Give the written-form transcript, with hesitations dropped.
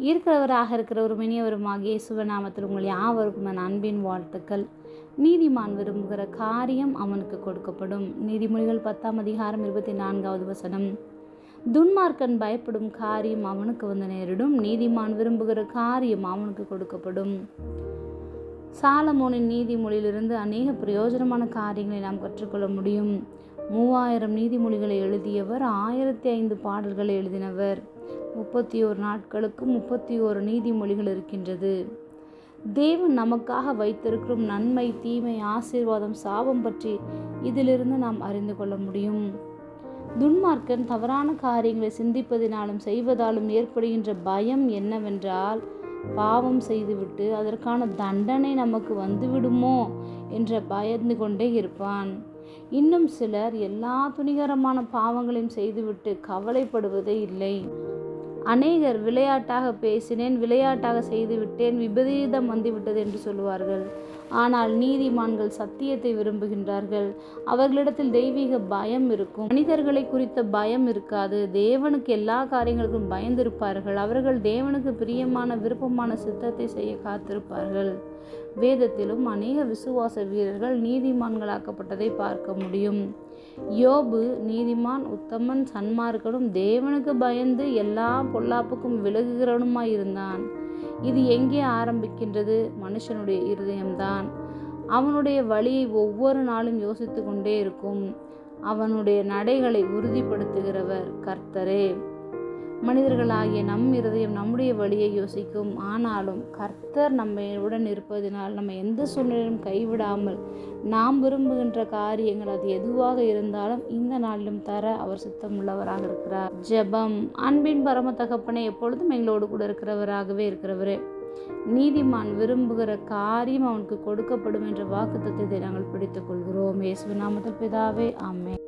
இருக்கிறவராக இருக்கிற ஒரு இனியவருமாகிய இயேசுவின் நாமத்தில் உங்கள் யாவருக்கும் என் அன்பின் வாழ்த்துக்கள். நீதிமான் விரும்புகிற காரியம் அவனுக்கு கொடுக்கப்படும். நீதிமொழிகள் 10:24. துன்மார்க்கன் பயப்படும் காரியம் அவனுக்கு வந்து நேரிடும், நீதிமான் விரும்புகிற காரியம் அவனுக்கு கொடுக்கப்படும். சாலமோனின் நீதிமொழியிலிருந்து அநேக பிரயோஜனமான காரியங்களை நாம் கற்றுக்கொள்ள முடியும். 3000 நீதிமொழிகளை எழுதியவர், 1005 பாடல்களை எழுதினவர். 31 நாட்களுக்கு 31 நீதிமொழிகள் இருக்கின்றது. தேவன் நமக்காக வைத்திருக்கும் நன்மை, தீமை, ஆசீர்வாதம், சாபம் பற்றி இதிலிருந்து நாம் அறிந்து கொள்ள முடியும். துன்மார்க்கன் தவறான காரியங்களை சிந்திப்பதினாலும் செய்வதாலும் ஏற்படுகின்ற பயம் என்னவென்றால், பாவம் செய்துவிட்டு அதற்கான தண்டனை நமக்கு வந்துவிடுமோ என்ற பயந்து கொண்டே இருப்பான். இன்னும் சிலர் எல்லா துணிகரமான பாவங்களையும் செய்துவிட்டு கவலைப்படுவதே இல்லை. அநேகர் விளையாட்டாக பேசினேன், விளையாட்டாக செய்துவிட்டேன், விபரீதம் வந்துவிட்டது என்று சொல்லுவார்கள். ஆனால் நீதிமான்கள் சத்தியத்தை விரும்புகின்றார்கள். அவர்களிடத்தில் தெய்வீக பயம் இருக்கும். மனிதர்களை குறித்த பயம் இருக்காது. தேவனுக்கு எல்லா காரியங்களுக்கும் பயந்திருப்பார்கள். அவர்கள் தேவனுக்கு பிரியமான விருப்பமான சித்தத்தை செய்ய காத்திருப்பார்கள். வேதத்திலும் அநேக விசுவாச வீரர்கள் நீதிமான்களாக்கப்பட்டதை பார்க்க முடியும். யோபு நீதிமான், உத்தமன், சன்மார்க்கனும் தேவனுக்கு பயந்து எல்லா பொல்லாப்புக்கும் விலகுகிறவனுமாயிருந்தான். இது எங்கே ஆரம்பிக்கின்றது? மனுஷனுடைய இருதயம்தான். அவனுடைய வழியை ஒவ்வொரு நாளும் யோசித்து கொண்டே இருக்கும். அவனுடைய நடைகளை உறுதிப்படுத்துகிறவர் கர்த்தரே. மனிதர்களாகிய நம் இருதயம் நம்முடைய வழியை யோசிக்கும். ஆனாலும் கர்த்தர் நம்முடன் இருப்பதினால் நம்ம எந்த சூழ்நிலையும் கைவிடாமல் நாம் விரும்புகின்ற காரியங்கள் அது எதுவாக இருந்தாலும் இந்த நாளிலும் தர அவர் சித்தமுள்ளவராக இருக்கிறார். ஜெபம். அன்பின் பரம தகப்பனே, எப்பொழுதும் எங்களோடு கூட இருக்கிறவராகவே இருக்கிறவரே, நீதிமான் விரும்புகிற காரியம் அவனுக்கு கொடுக்கப்படும் என்ற வாக்குத்தத்தத்தை நாங்கள் பிடித்துக் கொள்கிறோம். இயேசுவின் நாமத்தில் பிதாவே, ஆமென்.